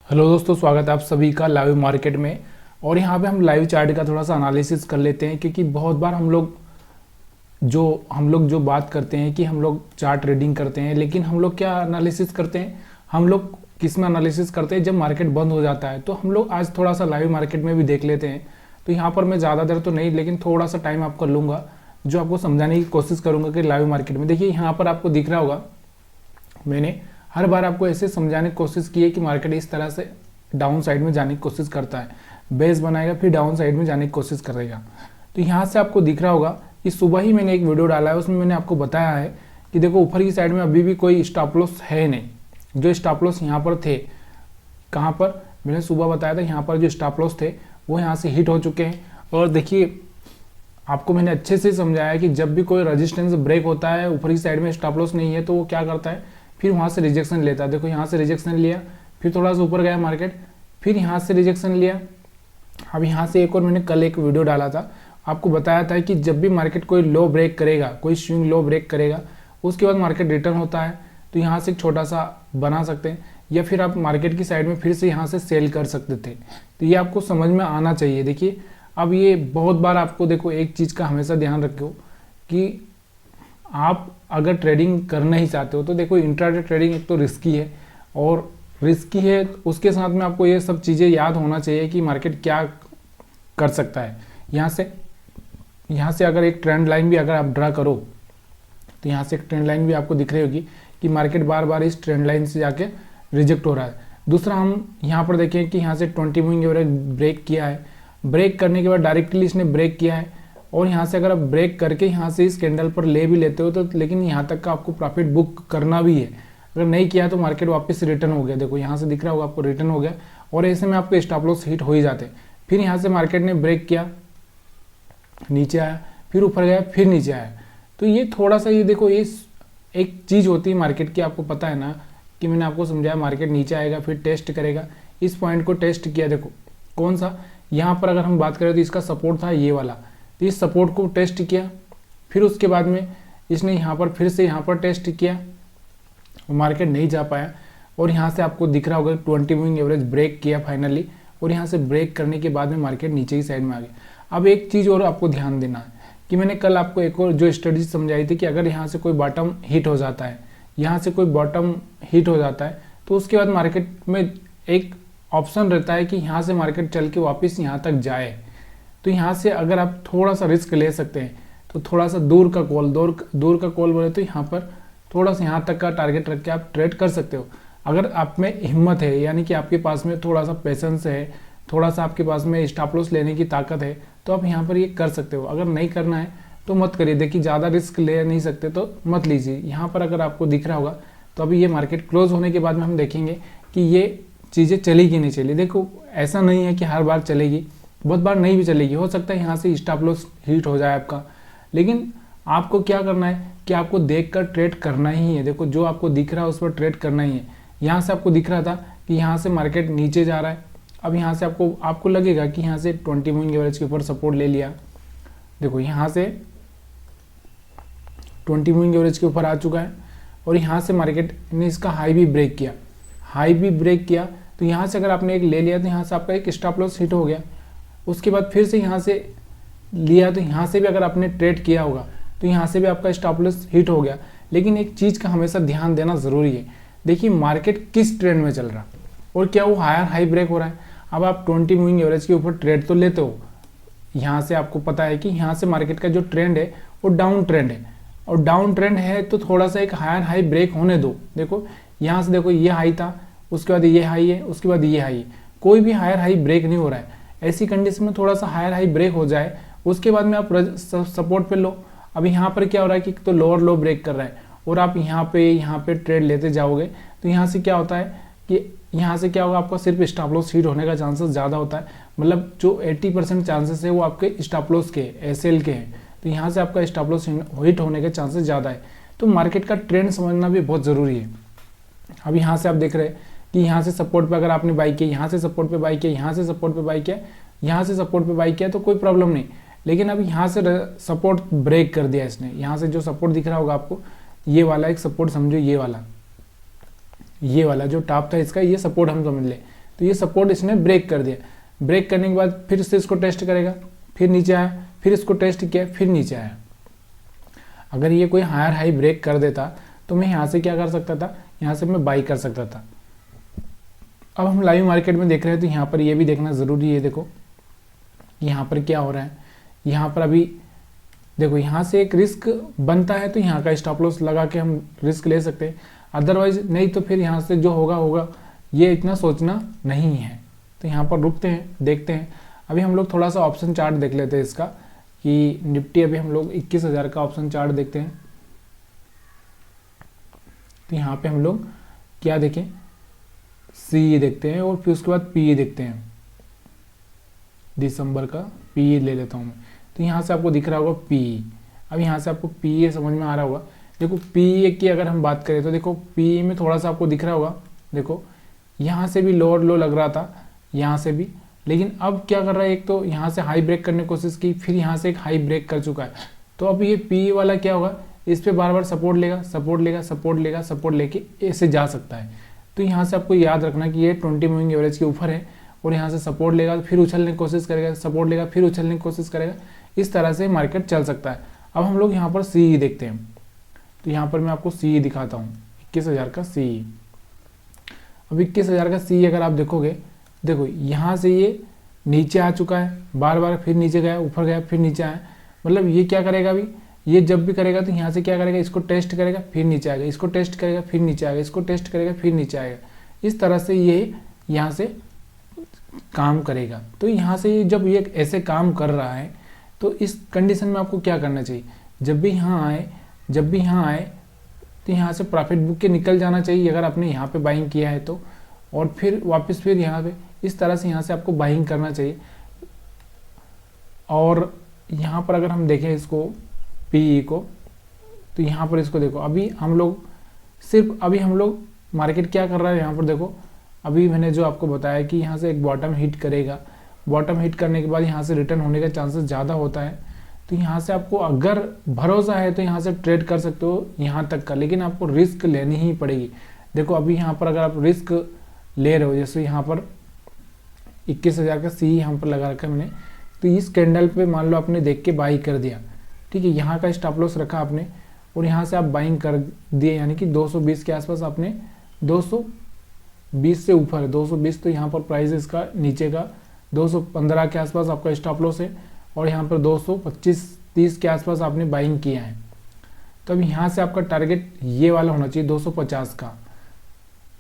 Hello दोस्तों, स्वागत है आप सभी का लाइव मार्केट में। और यहाँ पे हम लाइव चार्ट का थोड़ा सा एनालिसिस कर लेते हैं, क्योंकि बहुत बार हम लोग जो बात करते हैं कि हम लोग चार्ट ट्रेडिंग करते हैं, लेकिन हम लोग क्या एनालिसिस करते हैं, हम लोग किस में एनालिसिस करते हैं, जब मार्केट बंद हो जाता है। तो हम लोग आज थोड़ा सा लाइव मार्केट में भी देख लेते हैं। तो यहाँ पर मैं ज़्यादा देर तो नहीं, लेकिन थोड़ा सा टाइम आपका लूँगा, जो आपको समझाने की कोशिश करूँगा कि लाइव मार्केट में देखिए यहाँ पर आपको दिख रहा होगा, मैंने हर बार आपको ऐसे समझाने की कोशिश की है कि मार्केट इस तरह से डाउन साइड में जाने की कोशिश करता है, बेस बनाएगा फिर डाउन साइड में जाने की कोशिश करेगा। तो यहाँ से आपको दिख रहा होगा कि सुबह ही मैंने एक वीडियो डाला है, उसमें मैंने आपको बताया है कि देखो ऊपर की साइड में अभी भी कोई स्टॉप लॉस है नहीं। जो स्टॉप लॉस यहाँ पर थे, कहाँ पर मैंने सुबह बताया था, यहाँ पर जो स्टॉप लॉस थे वो यहाँ से हिट हो चुके हैं। और देखिए आपको मैंने अच्छे से समझाया कि जब भी कोई रेजिस्टेंस ब्रेक होता है, ऊपर की साइड में स्टॉप लॉस नहीं है, तो वो क्या करता है, फिर वहाँ से रिजेक्शन लेता है। देखो यहाँ से रिजेक्शन लिया, फिर थोड़ा सा ऊपर गया मार्केट, फिर यहाँ से रिजेक्शन लिया। अब यहाँ से एक और मैंने कल एक वीडियो डाला था, आपको बताया था कि जब भी मार्केट कोई लो ब्रेक करेगा, कोई स्विंग लो ब्रेक करेगा, उसके बाद मार्केट रिटर्न होता है। तो यहाँ से एक छोटा सा बना सकते हैं, या फिर आप मार्केट की साइड में फिर से यहाँ से सेल कर सकते थे। तो ये आपको समझ में आना चाहिए। देखिए अब ये बहुत बार आपको, देखो एक चीज़ का हमेशा ध्यान रखो कि आप अगर ट्रेडिंग करना ही चाहते हो तो देखो इंट्राडे ट्रेडिंग एक तो रिस्की है, और रिस्की है उसके साथ में आपको ये सब चीज़ें याद होना चाहिए कि मार्केट क्या कर सकता है। यहाँ से अगर एक ट्रेंड लाइन भी अगर आप ड्रा करो, तो यहाँ से एक ट्रेंड लाइन भी आपको दिख रही होगी कि मार्केट बार बार इस ट्रेंड लाइन से जाके रिजेक्ट हो रहा है। दूसरा हम यहाँ पर देखें कि यहाँ से 20 मूविंग एवरेज ब्रेक किया है, ब्रेक करने के बाद डायरेक्टली इसने ब्रेक किया है, और यहाँ से अगर आप ब्रेक करके यहाँ से इस कैंडल पर ले भी लेते हो तो, लेकिन यहाँ तक का आपको प्रॉफिट बुक करना भी है। अगर नहीं किया तो मार्केट वापस रिटर्न हो गया, देखो यहाँ से दिख रहा होगा आपको रिटर्न हो गया, और ऐसे में आपको स्टॉप लॉस हिट हो ही जाते। फिर यहाँ से मार्केट ने ब्रेक किया, नीचे आया, फिर ऊपर गया, फिर नीचे आया। तो ये थोड़ा सा, ये देखो ये एक चीज़ होती है मार्केट की, आपको पता है ना कि मैंने आपको समझाया, मार्केट नीचे आएगा फिर टेस्ट करेगा। इस पॉइंट को टेस्ट किया, देखो कौन सा, यहाँ पर अगर हम बात करें तो इसका सपोर्ट था ये वाला, तो इस सपोर्ट को टेस्ट किया, फिर उसके बाद में इसने यहाँ पर फिर से यहाँ पर टेस्ट किया, मार्केट नहीं जा पाया, और यहाँ से आपको दिख रहा होगा 20 मूविंग एवरेज ब्रेक किया फाइनली, और यहाँ से ब्रेक करने के बाद में मार्केट नीचे की साइड में आ गया। अब एक चीज़ और आपको ध्यान देना है कि मैंने कल आपको एक और जो स्ट्रेटजी समझाई थी कि अगर यहाँ से कोई बॉटम हिट हो जाता है, यहाँ से कोई बॉटम हिट हो जाता है, तो उसके बाद मार्केट में एक ऑप्शन रहता है कि यहाँ से मार्केट चल के वापस यहाँ तक जाए। तो यहाँ से अगर आप थोड़ा सा रिस्क ले सकते हैं, तो थोड़ा सा दूर का कॉल बोले तो यहाँ पर थोड़ा सा यहाँ तक का टारगेट रख के आप ट्रेड कर सकते हो। अगर आप में हिम्मत है, यानी कि आपके पास में थोड़ा सा पेशेंस है, थोड़ा सा आपके पास में स्टॉप लॉस लेने की ताकत है, तो आप यहाँ पर ये कर सकते हो। अगर नहीं करना है तो मत करिए, देखिए ज़्यादा रिस्क ले नहीं सकते तो मत लीजिए। यहाँ पर अगर आपको दिख रहा होगा, तो अभी ये मार्केट क्लोज होने के बाद में हम देखेंगे कि ये चीज़ें चली कि नहीं चली। देखो ऐसा नहीं है कि हर बार चलेगी, बहुत बार नहीं भी चलेगी, हो सकता है यहाँ से स्टॉप लॉस हिट हो जाए आपका, लेकिन आपको क्या करना है कि आपको देखकर ट्रेड करना ही है। देखो जो आपको दिख रहा है उस पर ट्रेड करना ही है। यहाँ से आपको दिख रहा था कि यहाँ से मार्केट नीचे जा रहा है, अब यहाँ से आपको लगेगा कि यहाँ से 20 मूविंग एवरेज के ऊपर सपोर्ट ले लिया। देखो यहाँ से 20 मूविंग एवरेज के ऊपर आ चुका है, और यहाँ से मार्केट ने इसका हाई भी ब्रेक किया, तो यहाँ से अगर आपने एक ले लिया तो यहाँ से आपका एक स्टॉप लॉस हिट हो गया। उसके बाद फिर से यहाँ से लिया, तो यहाँ से भी अगर आपने ट्रेड किया होगा तो यहाँ से भी आपका स्टॉप लॉस हिट हो गया। लेकिन एक चीज़ का हमेशा ध्यान देना ज़रूरी है, देखिए मार्केट किस ट्रेंड में चल रहा और क्या वो हायर हाई ब्रेक हो रहा है। अब आप 20 मूविंग एवरेज के ऊपर ट्रेड तो लेते हो, यहाँ से आपको पता है कि यहाँ से मार्केट का जो ट्रेंड है वो डाउन ट्रेंड है, और डाउन ट्रेंड है तो थोड़ा सा एक हायर हाई ब्रेक होने दो। देखो यहाँ से देखो ये हाई था, उसके बाद ये हाई है, उसके बाद ये हाई है, कोई भी हायर हाई ब्रेक नहीं हो रहा है। ऐसी कंडीशन में थोड़ा सा हायर हाई ब्रेक हो जाए, उसके बाद में आप सपोर्ट पे लो। अभी यहाँ पर क्या हो रहा है कि तो लोअर लो ब्रेक कर रहा है, और आप यहाँ पे ट्रेड लेते जाओगे, तो यहाँ से क्या होता है कि यहाँ से क्या होगा, आपका सिर्फ स्टॉप लॉस हिट होने का चांसेस ज़्यादा होता है। मतलब जो 80% चांसेस है वो आपके स्टॉप लॉस के, एसएल के हैं, तो यहाँ से आपका स्टॉप लॉस हिट होने के चांसेस ज़्यादा है। तो मार्केट का ट्रेंड समझना भी बहुत ज़रूरी है। अब यहाँ से आप देख रहे हैं कि यहाँ से सपोर्ट पे अगर आपने बाई किया, यहाँ से सपोर्ट पे बाई किया, यहाँ से सपोर्ट पे बाई किया, यहाँ से सपोर्ट पे बाई किया, तो कोई प्रॉब्लम नहीं। लेकिन अब यहाँ से सपोर्ट ब्रेक कर दिया इसने। यहाँ से जो सपोर्ट दिख रहा होगा आपको, ये वाला एक सपोर्ट समझो, ये वाला जो टॉप था इसका, ये सपोर्ट हम समझ ले। तो ये सपोर्ट इसने ब्रेक कर दिया। ब्रेक करने के बाद फिर से इसको टेस्ट करेगा, फिर नीचे आया, फिर इसको टेस्ट किया, फिर नीचे आया। अगर ये कोई हायर हाई ब्रेक कर देता तो मैं यहाँ से क्या कर सकता था, यहाँ से मैं बाई कर सकता था। अब हम लाइव मार्केट में देख रहे हैं तो यहाँ पर ये भी देखना ज़रूरी है। देखो यहाँ पर क्या हो रहा है, यहाँ पर अभी देखो यहाँ से एक रिस्क बनता है तो यहाँ का स्टॉप लॉस लगा के हम रिस्क ले सकते हैं, अदरवाइज नहीं तो फिर यहाँ से जो होगा होगा, ये इतना सोचना नहीं है। तो यहाँ पर रुकते हैं, देखते हैं। अभी हम लोग थोड़ा सा ऑप्शन चार्ट देख लेते हैं इसका कि निफ्टी, अभी हम लोग 21,000 का ऑप्शन चार्ट देखते हैं। तो यहाँ पे हम लोग क्या देखें, सी देखते हैं और फिर उसके बाद पी देखते हैं। दिसंबर का पी ले लेता हूँ मैं। तो यहाँ से आपको दिख रहा होगा पी। अब यहाँ से आपको पी समझ में आ रहा होगा। देखो पी की अगर हम बात करें तो देखो पी में थोड़ा सा आपको दिख रहा होगा, देखो यहाँ से भी लोअर लो लग रहा था, यहाँ से भी, लेकिन अब क्या कर रहा है, एक तो यहाँ से हाई ब्रेक करने की कोशिश की, फिर यहाँ से एक हाई ब्रेक कर चुका है। तो अब ये पी वाला क्या होगा, इस पे बार बार सपोर्ट लेगा, सपोर्ट लेगा, सपोर्ट लेगा, सपोर्ट लेके ऐसे जा सकता है। तो यहाँ से आपको याद रखना कि ये 20 मूविंग एवरेज के ऊपर है और यहाँ से सपोर्ट लेगा, फिर उछलने की कोशिश करेगा, सपोर्ट लेगा, फिर उछलने की कोशिश करेगा। इस तरह से मार्केट चल सकता है। अब हम लोग यहाँ पर सी देखते हैं। तो यहाँ पर मैं आपको सी दिखाता हूँ, 21,000 का सी। अब 21,000 का सी अगर आप देखोगे, देखो यहाँ से ये नीचे आ चुका है, बार बार फिर नीचे गया, ऊपर गया, फिर नीचे आया। मतलब ये क्या करेगा, अभी ये जब भी करेगा तो यहाँ से क्या करेगा, इसको टेस्ट करेगा, फिर नीचे आएगा, इसको टेस्ट करेगा, फिर नीचे आएगा, इसको टेस्ट करेगा, फिर नीचे आएगा। इस तरह से ये यहाँ से काम करेगा। तो यहाँ से जब ये ऐसे काम कर रहा है तो इस कंडीशन में आपको क्या करना चाहिए, जब भी यहाँ आए तो यहाँ से प्रॉफिट बुक के निकल जाना चाहिए अगर आपने यहाँ पे बाइंग किया है तो, और फिर वापस फिर यहाँ पे इस तरह से यहाँ से आपको बाइंग करना चाहिए। और यहाँ पर अगर हम देखें इसको पीई को, तो यहाँ पर इसको देखो, अभी हम लोग मार्केट क्या कर रहा है, यहाँ पर देखो अभी मैंने जो आपको बताया कि यहाँ से एक बॉटम हिट करेगा, बॉटम हिट करने के बाद यहाँ से रिटर्न होने का चांसेस ज़्यादा होता है। तो यहाँ से आपको अगर भरोसा है तो यहाँ से ट्रेड कर सकते हो यहाँ तक का, लेकिन आपको रिस्क लेनी ही पड़ेगी। देखो अभी यहाँ पर अगर आप रिस्क ले रहे हो, जैसे यहाँ पर 21,000 का सी यहाँ पर लगा रखा है मैंने, तो इस कैंडल पे मान लो आपने देख के बाई कर दिया, ठीक है, यहाँ का स्टॉप लॉस रखा आपने और यहाँ से आप बाइंग कर दिए, यानी कि 220 के आसपास आपने, 220 से ऊपर है 220, तो यहाँ पर प्राइस इसका नीचे का 215 के आसपास आपका स्टॉप लॉस है और यहाँ पर 225-30 के आसपास आपने बाइंग किया है। तो अब यहाँ से आपका टारगेट ये वाला होना चाहिए 250 का।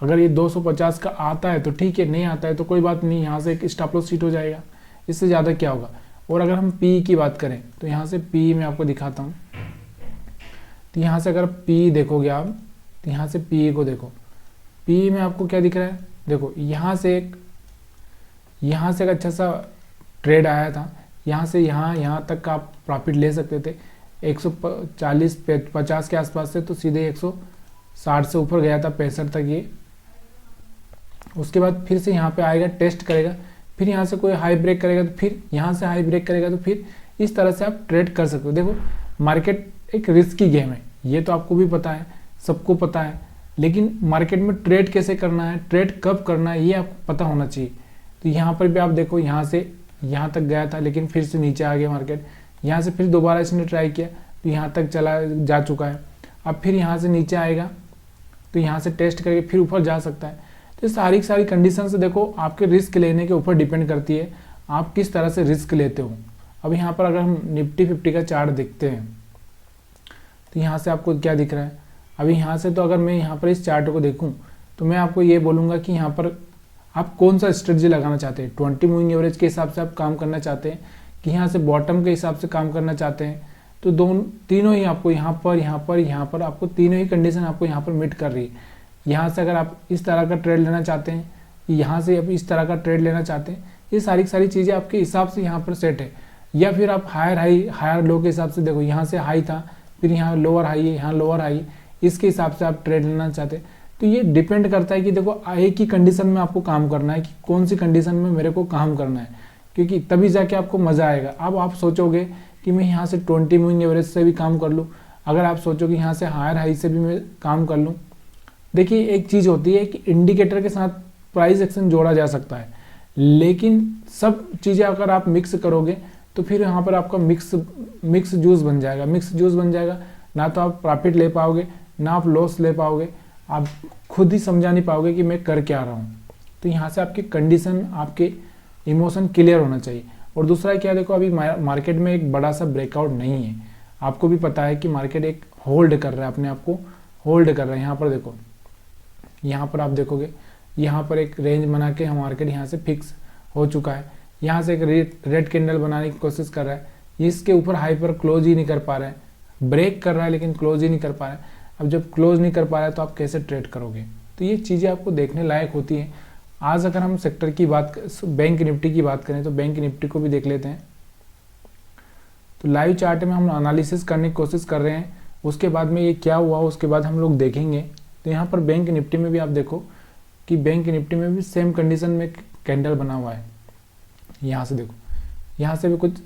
अगर ये 250 का आता है तो ठीक है, नहीं आता है तो कोई बात नहीं, यहाँ से एक स्टॉप लॉस हिट हो जाएगा, इससे ज़्यादा क्या होगा। और अगर हम पी की बात करें तो यहाँ से पी मैं आपको दिखाता हूँ। तो यहाँ से अगर पी देखोगे आप, तो यहाँ से पी को देखो, पी में आपको क्या दिख रहा है, देखो यहाँ से एक अच्छा सा ट्रेड आया था, यहाँ से यहाँ तक का आप प्रॉफिट ले सकते थे 140-50 के आसपास से, तो सीधे 160 से ऊपर गया था 65 तक ये। उसके बाद फिर से यहाँ पे आएगा, टेस्ट करेगा, फिर यहाँ से कोई हाई ब्रेक करेगा तो फिर यहाँ से हाई ब्रेक करेगा, तो फिर इस तरह से आप ट्रेड कर सकते हो। देखो मार्केट एक रिस्की गेम है, ये तो आपको भी पता है, सबको पता है, लेकिन मार्केट में ट्रेड कैसे करना है, ट्रेड कब करना है, ये आपको पता होना चाहिए। तो यहाँ पर भी आप देखो, यहाँ से यहाँ तक गया था लेकिन फिर से नीचे आ गया मार्केट, यहाँ से फिर दोबारा इसने ट्राई किया तो यहाँ तक जा चुका है। अब फिर यहाँ से नीचे आएगा तो यहाँ से टेस्ट करके फिर ऊपर जा सकता है। तो सारी कंडीशन से देखो आपके रिस्क लेने के ऊपर डिपेंड करती है, आप किस तरह से रिस्क लेते हो। अब यहाँ पर अगर हम निफ्टी 50 का चार्ट देखते हैं तो यहाँ से आपको क्या दिख रहा है, अभी यहाँ से तो अगर मैं यहाँ पर इस चार्ट को देखूँ तो मैं आपको ये बोलूँगा कि यहाँ पर आप कौन सा स्ट्रेटजी लगाना चाहते हैं, 20 मूविंग एवरेज के हिसाब से आप काम करना चाहते हैं कि यहाँ से बॉटम के हिसाब से काम करना चाहते हैं। तो तीनों ही आपको यहाँ पर आपको तीनों ही कंडीशन आपको यहाँ पर मीट कर रही है। यहाँ से अगर आप इस तरह का ट्रेड लेना चाहते हैं, यहाँ से आप इस तरह का ट्रेड लेना चाहते हैं, ये सारी चीज़ें आपके हिसाब से यहाँ पर सेट है। या फिर आप हायर लो के हिसाब से देखो, यहाँ से हाई था, फिर यहाँ लोअर हाई है, यहाँ लोअर हाई, इसके हिसाब से आप ट्रेड लेना चाहते हैं। तो ये डिपेंड करता है कि देखो एक ही कंडीशन में आपको काम करना है कि कौन सी कंडीशन में मेरे को काम करना है, क्योंकि तभी जाके आपको मज़ा आएगा। अब आप सोचोगे कि मैं यहाँ से 20 मूविंग एवरेज से भी काम कर लूँ, अगर आप सोचो कि यहाँ से हायर हाई से भी मैं काम कर लूँ, देखिए एक चीज़ होती है कि इंडिकेटर के साथ प्राइस एक्शन जोड़ा जा सकता है, लेकिन सब चीज़ें अगर आप मिक्स करोगे तो फिर यहाँ पर आपका मिक्स जूस बन जाएगा। मिक्स जूस बन जाएगा, ना तो आप प्रॉफिट ले पाओगे ना आप लॉस ले पाओगे, आप खुद ही समझा नहीं पाओगे कि मैं कर क्या रहा हूँ। तो यहाँ से आपकी कंडीशन, आपके इमोशन क्लियर होना चाहिए। और दूसरा क्या, देखो अभी मार्केट में एक बड़ा सा ब्रेकआउट नहीं है, आपको भी पता है कि मार्केट एक होल्ड कर रहा है, अपने आप को होल्ड कर रहा है। यहाँ पर देखो, यहाँ पर आप देखोगे यहाँ पर एक रेंज बना के हम मार्केट यहाँ से फिक्स हो चुका है। यहाँ से एक रेड कैंडल बनाने की कोशिश कर रहा है, इसके ऊपर हाई पर क्लोज ही नहीं कर पा रहा है, ब्रेक कर रहा है लेकिन क्लोज ही नहीं कर पा रहा है। अब जब क्लोज नहीं कर पा रहा है तो आप कैसे ट्रेड करोगे? तो ये चीज़ें आपको देखने लायक होती हैं। आज अगर हम सेक्टर की बात, बैंक निफ्टी की बात करें तो बैंक निफ्टी को भी देख लेते हैं। तो लाइव चार्ट में हम एनालिसिस करने की कोशिश कर रहे हैं, उसके बाद में ये क्या हुआ उसके बाद हम लोग देखेंगे। तो यहाँ पर बैंक निफ्टी में भी आप देखो कि बैंक निफ्टी में भी सेम कंडीशन में कैंडल बना हुआ है। यहाँ से देखो, यहाँ से भी कुछ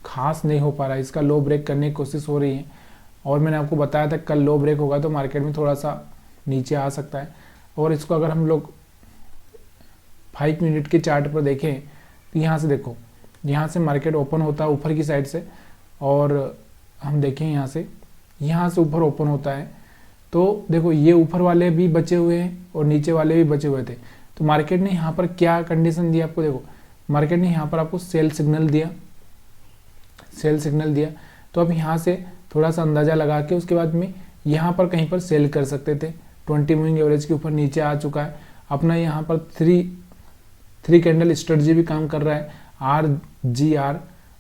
खास नहीं हो पा रहा है, इसका लो ब्रेक करने की कोशिश हो रही है। और मैंने आपको बताया था कल लो ब्रेक होगा तो मार्केट में थोड़ा सा नीचे आ सकता है। और इसको अगर हम लोग 5 मिनट के चार्ट पर देखें तो यहाँ से देखो, यहाँ से मार्केट ओपन होता है ऊपर की साइड से, और हम देखें यहाँ से ऊपर ओपन होता है। तो देखो ये ऊपर वाले भी बचे हुए हैं और नीचे वाले भी बचे हुए थे। तो मार्केट ने यहाँ पर क्या कंडीशन दिया आपको, देखो मार्केट ने यहाँ पर आपको सेल सिग्नल दिया। तो अब यहाँ से थोड़ा सा अंदाज़ा लगा के उसके बाद में यहाँ पर कहीं पर सेल कर सकते थे। 20 मूविंग एवरेज के ऊपर नीचे आ चुका है अपना, यहाँ पर थ्री कैंडल स्ट्रेटजी भी काम कर रहा है, RGR।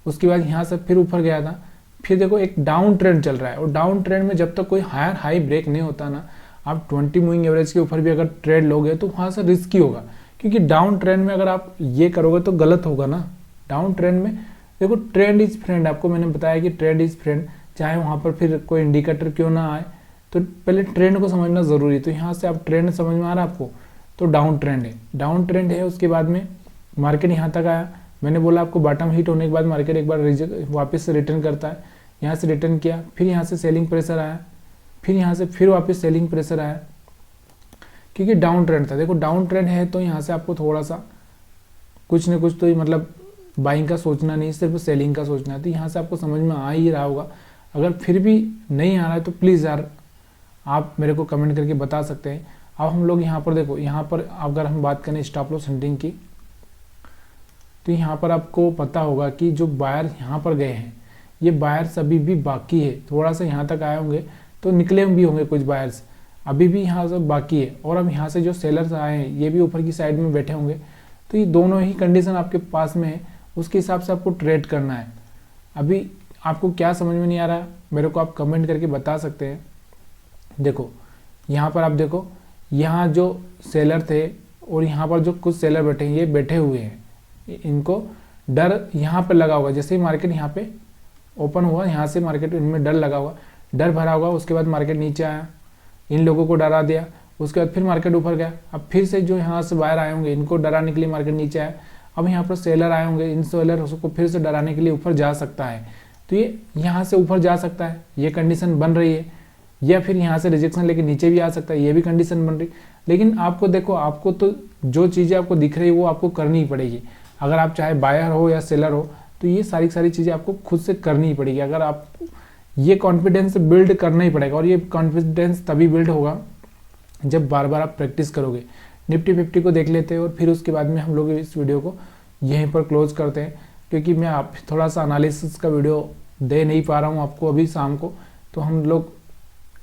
उसके बाद यहाँ से फिर ऊपर गया था, फिर देखो एक डाउन ट्रेंड चल रहा है। और डाउन ट्रेंड में जब तक कोई हायर हाई ब्रेक नहीं होता ना, आप 20 मूविंग एवरेज के ऊपर भी अगर ट्रेड लोगे तो वहाँ से रिस्की होगा, क्योंकि डाउन ट्रेंड में अगर आप ये करोगे तो गलत होगा ना। डाउन ट्रेंड में देखो ट्रेंड इज फ्रेंड, आपको मैंने बताया कि ट्रेंड इज फ्रेंड, चाहे वहाँ पर फिर कोई इंडिकेटर क्यों ना आए, तो पहले ट्रेंड को समझना ज़रूरी है। तो यहाँ से आप ट्रेंड समझ में आ रहा है आपको, तो डाउन ट्रेंड है। उसके बाद में मार्केट यहाँ तक आया, मैंने बोला आपको बॉटम हिट होने के बाद मार्केट एक बार वापस से रिटर्न करता है। यहाँ से रिटर्न किया, फिर यहाँ से सेलिंग प्रेशर आया, फिर यहाँ से फिर वापस सेलिंग प्रेशर आया, क्योंकि डाउन ट्रेंड था। देखो डाउन ट्रेंड है तो यहाँ से आपको थोड़ा सा कुछ न कुछ तो मतलब बाइंग का सोचना नहीं, सिर्फ सेलिंग का सोचना है। तो यहाँ से आपको समझ में आ ही रहा होगा। अगर फिर भी नहीं आ रहा है तो प्लीज़ यार आप मेरे को कमेंट करके बता सकते हैं। अब हम लोग यहाँ पर देखो, यहाँ पर अगर हम बात करें स्टॉप लॉस हंटिंग की, तो यहाँ पर आपको पता होगा कि जो बायर यहाँ पर गए हैं, ये बायर्स अभी भी बाकी है। थोड़ा सा यहाँ तक आए होंगे तो निकले भी होंगे कुछ बायर्स, अभी भी यहाँ से बाकी है। और अब यहाँ से जो सेलर्स आए हैं ये भी ऊपर की साइड में बैठे होंगे। तो ये दोनों ही कंडीशन आपके पास में है, उसके हिसाब से आपको ट्रेड करना है। अभी आपको क्या समझ में नहीं आ रहा है मेरे को आप कमेंट करके बता सकते हैं। देखो यहाँ पर आप देखो, यहाँ जो सेलर थे और यहाँ पर जो कुछ सेलर बैठे हैं, ये बैठे हुए हैं, इनको डर यहाँ पर लगा होगा। जैसे ही मार्केट यहाँ पे ओपन हुआ, यहाँ से मार्केट इनमें डर लगा हुआ, डर भरा होगा। उसके बाद मार्केट नीचे आया, इन लोगों को डरा दिया, उसके बाद फिर मार्केट ऊपर गया। अब फिर से जो यहाँ से बाहर आए होंगे इनको डराने के लिए मार्केट नीचे आया। अब यहाँ पर सेलर आए होंगे, इन सेलर उसको फिर से डराने के लिए ऊपर जा सकता है। तो ये यहाँ से ऊपर जा सकता है, ये कंडीशन बन रही है, या फिर यहाँ से रिजेक्शन लेके नीचे भी आ सकता है, ये भी कंडीशन बन रही। लेकिन आपको देखो, आपको तो जो चीज़ें आपको दिख रही है वो आपको करनी ही पड़ेगी। अगर आप चाहे बायर हो या सेलर हो, तो ये सारी चीज़ें आपको खुद से करनी ही पड़ेगी। अगर आप ये कॉन्फिडेंस बिल्ड करना ही पड़ेगा, और ये कॉन्फिडेंस तभी बिल्ड होगा जब बार बार आप प्रैक्टिस करोगे। निफ्टी 50 को देख लेते हैं और फिर उसके बाद में हम लोग इस वीडियो को यहीं पर क्लोज करते हैं, क्योंकि मैं आप थोड़ा सा एनालिसिस का वीडियो दे नहीं पा रहा हूँ आपको अभी शाम को। तो हम लोग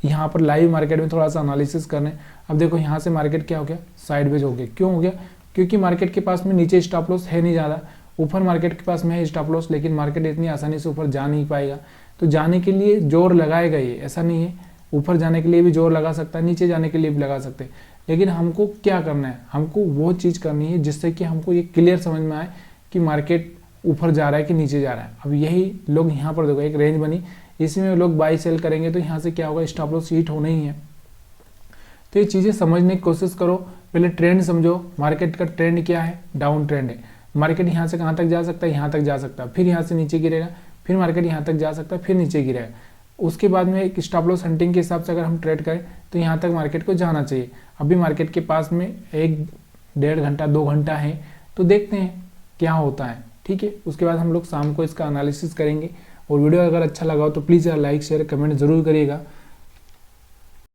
यहाँ पर लाइव मार्केट में थोड़ा सा एनालिसिस करने। अब देखो यहाँ से मार्केट क्या हो गया, साइडवेज हो गया। क्यों हो गया? क्योंकि मार्केट के पास में नीचे स्टॉप लॉस है नहीं ज़्यादा, ऊपर मार्केट के पास में है स्टॉप लॉस, लेकिन मार्केट इतनी आसानी से ऊपर जा नहीं पाएगा। तो जाने के लिए जोर लगाएगा ये, ऐसा नहीं है, ऊपर जाने के लिए भी जोर लगा सकता है, नीचे जाने के लिए भी लगा सकते हैं। लेकिन हमको क्या करना है, हमको वो चीज़ करनी है जिससे कि हमको ये क्लियर समझ में आए कि मार्केट ऊपर जा रहा है कि नीचे जा रहा है। अब यही लोग यहाँ पर देखो, एक रेंज बनी, इसमें लोग बाई सेल करेंगे तो यहाँ से क्या होगा, स्टॉप लॉस हिट होना ही है। तो ये चीज़ें समझने की कोशिश करो। पहले ट्रेंड समझो, मार्केट का ट्रेंड क्या है, डाउन ट्रेंड है। मार्केट यहाँ से कहाँ तक जा सकता है, यहाँ तक जा सकता है, फिर यहाँ से नीचे गिरेगा, फिर मार्केट यहाँ तक जा सकता है, फिर नीचे गिरेगा। उसके बाद में एक स्टॉप लॉस हंटिंग के हिसाब से अगर हम ट्रेड करें तो यहाँ तक मार्केट को जाना चाहिए। अभी मार्केट के पास में एक 1.5 घंटा 2 घंटा है, तो देखते हैं क्या होता है। ठीक है, उसके बाद हम लोग शाम को इसका एनालिसिस करेंगे। और वीडियो अगर अच्छा लगा हो तो प्लीज़ यार लाइक शेयर कमेंट ज़रूर करिएगा।